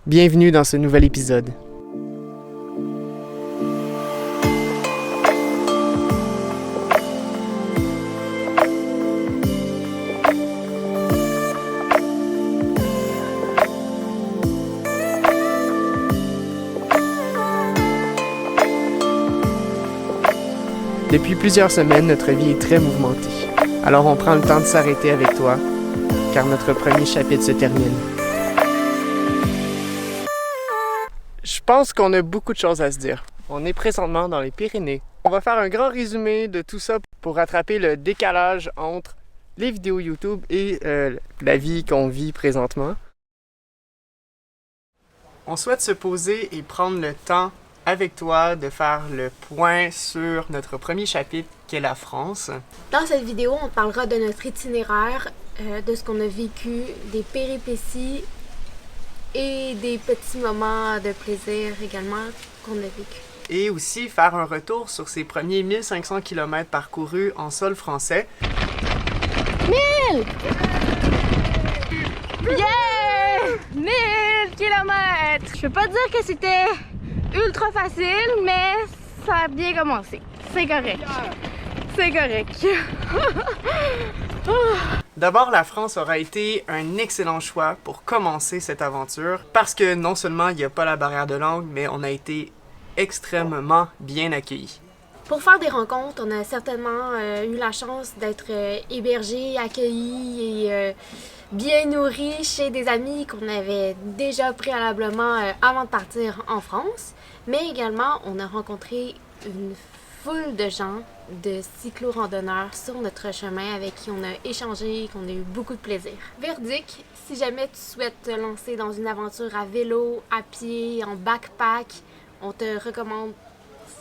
Bienvenue dans ce nouvel épisode. Depuis plusieurs semaines, notre vie est très mouvementée. Alors on prend le temps de s'arrêter avec toi, car notre premier chapitre se termine. Je pense qu'on a beaucoup de choses à se dire. On est présentement dans les Pyrénées. On va faire un grand résumé de tout ça pour rattraper le décalage entre les vidéos YouTube et la vie qu'on vit présentement. On souhaite se poser et prendre le temps avec toi de faire le point sur notre premier chapitre qu'est la France. Dans cette vidéo, on parlera de notre itinéraire, de ce qu'on a vécu, des péripéties et des petits moments de plaisir également qu'on a vécu. Et aussi faire un retour sur ces premiers 1500 km parcourus en sol français. 1000! Yeah! 1000 km! Je peux pas dire que c'était ultra facile, mais ça a bien commencé. C'est correct. C'est correct. D'abord, la France aura été un excellent choix pour commencer cette aventure parce que non seulement il n'y a pas la barrière de langue, mais on a été extrêmement bien accueillis. Pour faire des rencontres, on a certainement eu la chance d'être hébergés, accueillis et bien nourris chez des amis qu'on avait déjà préalablement avant de partir en France. Mais également, on a rencontré une foule de gens, de cyclo-randonneurs sur notre chemin avec qui on a échangé et qu'on a eu beaucoup de plaisir. Verdict, si jamais tu souhaites te lancer dans une aventure à vélo, à pied, en backpack, on te recommande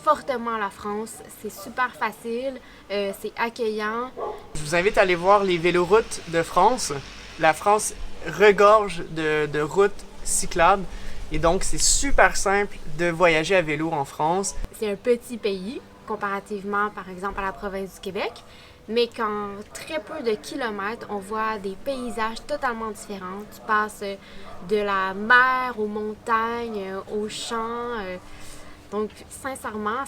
fortement la France. C'est super facile, c'est accueillant. Je vous invite à aller voir les véloroutes de France. La France regorge de routes cyclables et donc c'est super simple de voyager à vélo en France. C'est un petit pays comparativement par exemple à la province du Québec, mais qu'en très peu de kilomètres, on voit des paysages totalement différents. Tu passes de la mer aux montagnes, aux champs. Donc sincèrement,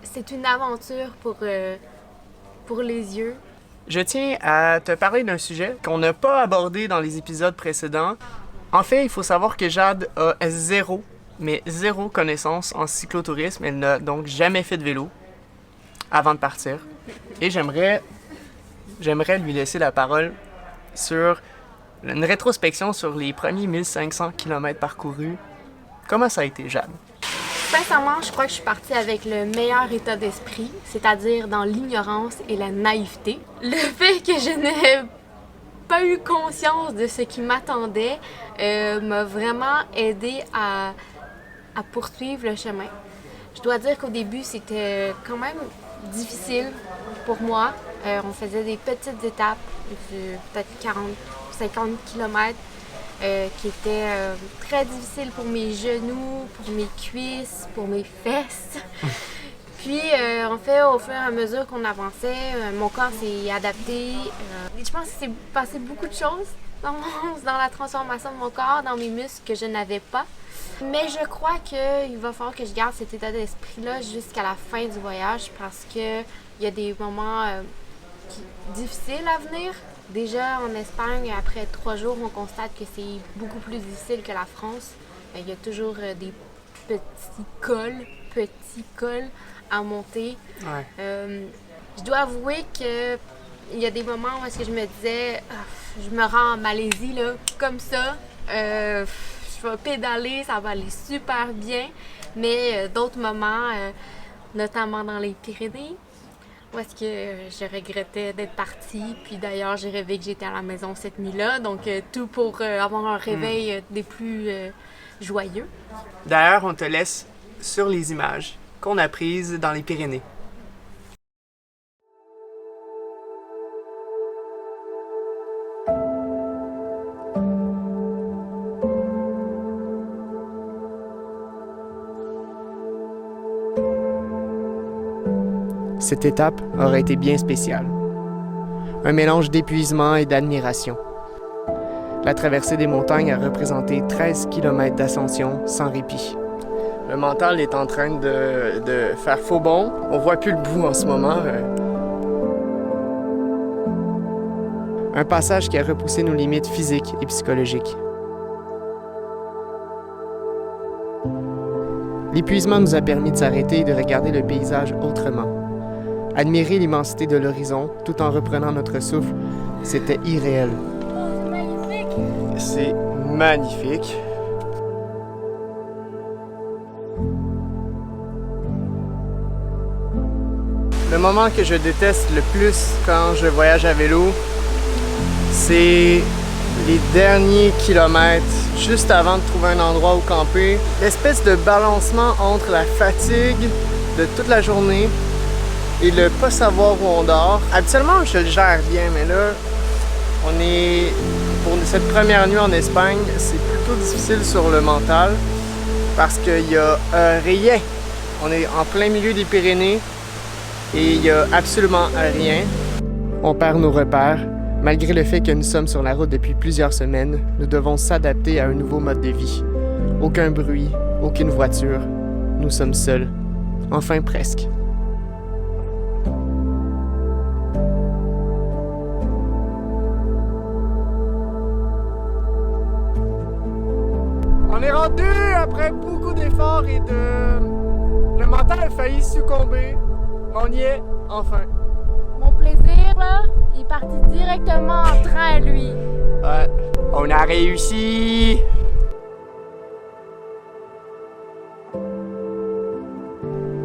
c'est une aventure pour les yeux. Je tiens à te parler d'un sujet qu'on n'a pas abordé dans les épisodes précédents. En fait, il faut savoir que Jade a zéro connaissance en cyclotourisme. Elle n'a donc jamais fait de vélo avant de partir. Et j'aimerais lui laisser la parole sur une rétrospection sur les premiers 1500 km parcourus. Comment ça a été, Jade? Sincèrement, je crois que je suis partie avec le meilleur état d'esprit, c'est-à-dire dans l'ignorance et la naïveté. Le fait que je n'ai pas eu conscience de ce qui m'attendait m'a vraiment aidé à poursuivre le chemin. Je dois dire qu'au début, c'était quand même difficile pour moi. On faisait des petites étapes, peut-être 40-50 km, qui étaient très difficiles pour mes genoux, pour mes cuisses, pour mes fesses. Puis, en fait, au fur et à mesure qu'on avançait, mon corps s'est adapté. Je pense qu'il s'est passé beaucoup de choses dans la transformation de mon corps, dans mes muscles que je n'avais pas. Mais je crois qu'il va falloir que je garde cet état d'esprit-là jusqu'à la fin du voyage parce qu'il y a des moments difficiles à venir. Déjà, en Espagne, après 3 jours, on constate que c'est beaucoup plus difficile que la France. Il y a toujours des petits cols à monter. Ouais. Je dois avouer que il y a des moments où est-ce que je me disais je me rends en Malaisie là, comme ça, je vais pédaler, ça va aller super bien. Mais d'autres moments, notamment dans les Pyrénées, où est-ce que je regrettais d'être partie. Puis d'ailleurs, j'ai rêvé que j'étais à la maison cette nuit-là. Donc tout pour avoir un réveil des plus joyeux. D'ailleurs, on te laisse sur les images qu'on a prises dans les Pyrénées. Cette étape aurait été bien spéciale. Un mélange d'épuisement et d'admiration. La traversée des montagnes a représenté 13 km d'ascension sans répit. Le mental est en train de faire faux bond. On voit plus le bout en ce moment. Un passage qui a repoussé nos limites physiques et psychologiques. L'épuisement nous a permis de s'arrêter et de regarder le paysage autrement. Admirer l'immensité de l'horizon tout en reprenant notre souffle, c'était irréel. Oh, c'est magnifique! C'est magnifique. Le moment que je déteste le plus quand je voyage à vélo, c'est les derniers kilomètres, juste avant de trouver un endroit où camper. L'espèce de balancement entre la fatigue de toute la journée et le pas savoir où on dort. Habituellement, je le gère bien, mais là, pour cette première nuit en Espagne, c'est plutôt difficile sur le mental parce qu'il y a rien. On est en plein milieu des Pyrénées et il y a absolument rien. On perd nos repères. Malgré le fait que nous sommes sur la route depuis plusieurs semaines, nous devons s'adapter à un nouveau mode de vie. Aucun bruit, aucune voiture. Nous sommes seuls. Enfin presque. On est rendu après beaucoup d'efforts et le mental a failli succomber. On y est, enfin. Mon plaisir, là, il est parti directement en train, lui. Ouais, on a réussi!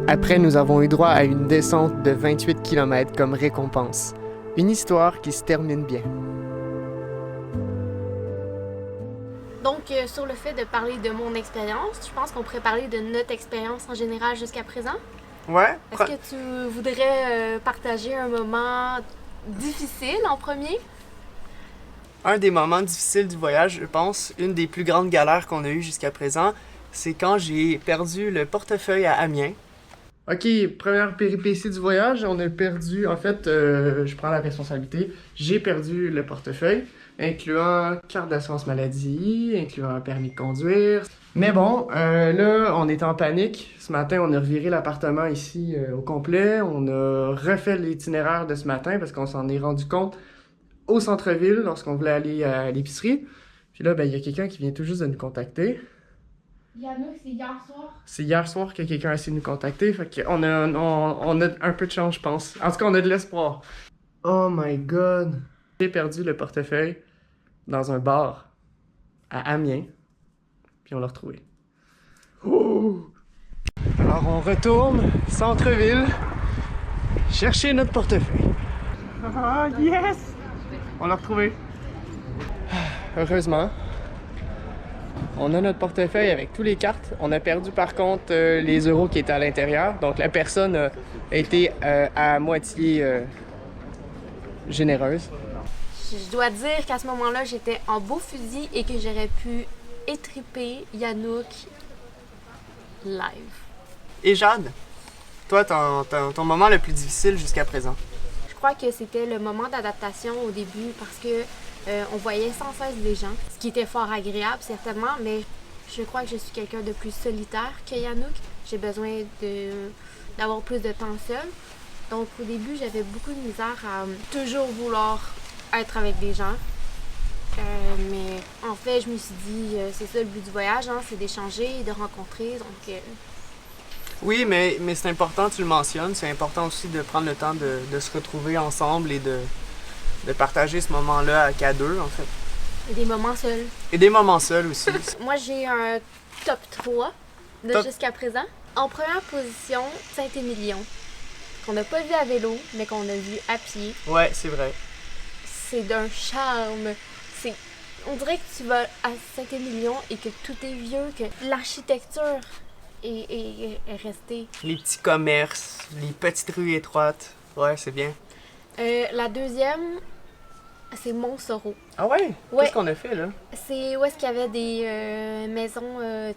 Après, nous avons eu droit à une descente de 28 km comme récompense. Une histoire qui se termine bien. Donc, sur le fait de parler de mon expérience, je pense qu'on pourrait parler de notre expérience en général jusqu'à présent. Ouais? Est-ce que tu voudrais partager un moment difficile en premier? Un des moments difficiles du voyage, je pense, une des plus grandes galères qu'on a eues jusqu'à présent, c'est quand j'ai perdu le portefeuille à Amiens. Ok, première péripétie du voyage, on a perdu, en fait, je prends la responsabilité, j'ai perdu le portefeuille, incluant carte d'assurance maladie, incluant un permis de conduire. Mais bon, là, on est en panique. Ce matin, on a reviré l'appartement ici au complet. On a refait l'itinéraire de ce matin parce qu'on s'en est rendu compte au centre-ville lorsqu'on voulait aller à l'épicerie. Puis là, ben, il y a quelqu'un qui vient tout juste de nous contacter. Yannock, c'est hier soir. C'est hier soir que quelqu'un a essayé de nous contacter. Fait qu'on a, on a un peu de chance, je pense. En tout cas, on a de l'espoir. Oh my God! J'ai perdu le portefeuille dans un bar à Amiens. Puis on l'a retrouvé. Oh! Alors on retourne, centre-ville, chercher notre portefeuille. Ah, yes! On l'a retrouvé. Heureusement. On a notre portefeuille avec tous les cartes. On a perdu par contre les euros qui étaient à l'intérieur. Donc la personne a été à moitié généreuse. Je dois dire qu'à ce moment-là, j'étais en beau fusil et que j'aurais pu étriper Yannock live. Et Jade, toi, ton moment le plus difficile jusqu'à présent? Je crois que c'était le moment d'adaptation au début parce que on voyait sans cesse des gens, ce qui était fort agréable certainement, mais je crois que je suis quelqu'un de plus solitaire que Yannock. J'ai besoin d'avoir plus de temps seul. Donc au début, j'avais beaucoup de misère à toujours vouloir être avec des gens. Mais en fait, je me suis dit, c'est ça le but du voyage, hein, c'est d'échanger et de rencontrer. Donc, Oui, mais c'est important, tu le mentionnes, c'est important aussi de prendre le temps de se retrouver ensemble et de partager ce moment-là qu'à deux, en fait. et des moments seuls. Et des moments seuls aussi. Moi, j'ai un top 3 de Top- jusqu'à présent. En première position, Saint-Émilion, qu'on n'a pas vu à vélo, mais qu'on a vu à pied. Ouais, c'est vrai. C'est d'un charme. On dirait que tu vas à Saint-Émilion et que tout est vieux, que l'architecture est restée. Les petits commerces, les petites rues étroites. Ouais, c'est bien. La deuxième, c'est Montsoreau. Ah ouais? Ouais. Qu'est-ce qu'on a fait, là? C'est où est-ce qu'il y avait des maisons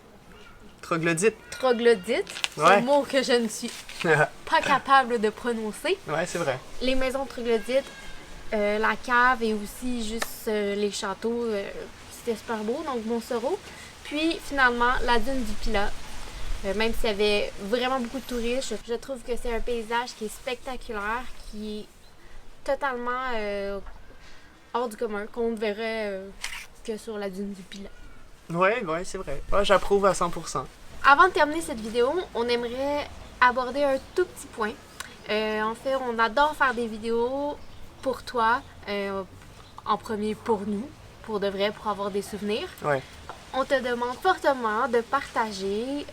Troglodyte. troglodytes. C'est Ouais. un mot que je ne suis pas capable de prononcer. Ouais, c'est vrai. Les maisons troglodytes, la cave et aussi juste les châteaux. C'était super beau, donc Montsoreau. Puis finalement, la dune du Pilat. Même s'il y avait vraiment beaucoup de touristes, je trouve que c'est un paysage qui est spectaculaire, qui est totalement hors du commun, qu'on ne verrait que sur la dune du Pilat. Ouais, c'est vrai. Ouais, j'approuve à 100%. Avant de terminer cette vidéo, on aimerait aborder un tout petit point. En fait, on adore faire des vidéos pour toi, en premier pour nous, pour de vrai, pour avoir des souvenirs. Ouais. On te demande fortement de partager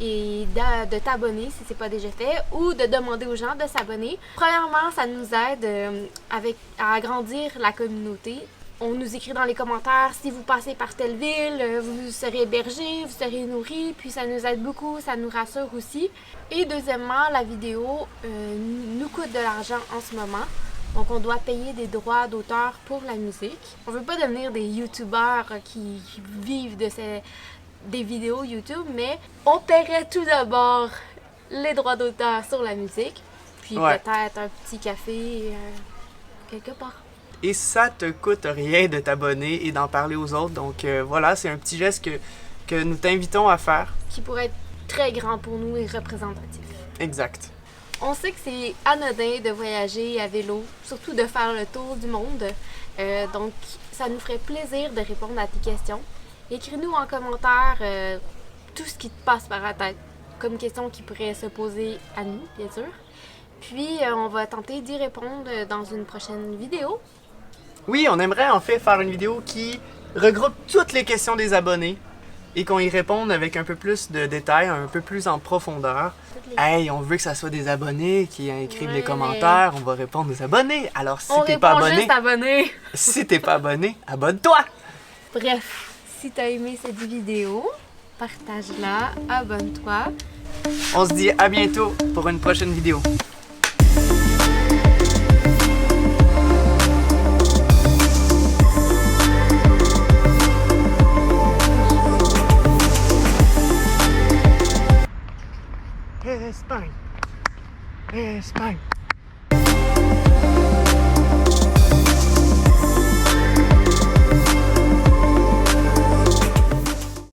et de t'abonner si c'est pas déjà fait ou de demander aux gens de s'abonner. Premièrement, ça nous aide à agrandir la communauté. On nous écrit dans les commentaires si vous passez par telle ville, vous serez hébergé, vous serez nourri, puis ça nous aide beaucoup, ça nous rassure aussi. Et deuxièmement, la vidéo nous coûte de l'argent en ce moment. Donc, on doit payer des droits d'auteur pour la musique. On veut pas devenir des youtubeurs qui vivent des vidéos YouTube, mais on paierait tout d'abord les droits d'auteur sur la musique, puis peut-être un petit café quelque part. Et ça te coûte rien de t'abonner et d'en parler aux autres. Donc voilà, c'est un petit geste que nous t'invitons à faire. Qui pourrait être très grand pour nous et représentatif. Exact. On sait que c'est anodin de voyager à vélo, surtout de faire le tour du monde. Donc, ça nous ferait plaisir de répondre à tes questions. Écris-nous en commentaire tout ce qui te passe par la tête, comme question qui pourrait se poser à nous, bien sûr. Puis, on va tenter d'y répondre dans une prochaine vidéo. Oui, on aimerait en fait faire une vidéo qui regroupe toutes les questions des abonnés et qu'on y réponde avec un peu plus de détails, un peu plus en profondeur. Hey, on veut que ça soit des abonnés qui écrivent les commentaires, on va répondre aux abonnés. Alors si t'es pas abonné, si t'es pas abonné, abonne-toi! Bref, si t'as aimé cette vidéo, partage-la, abonne-toi. On se dit à bientôt pour une prochaine vidéo. Espagne.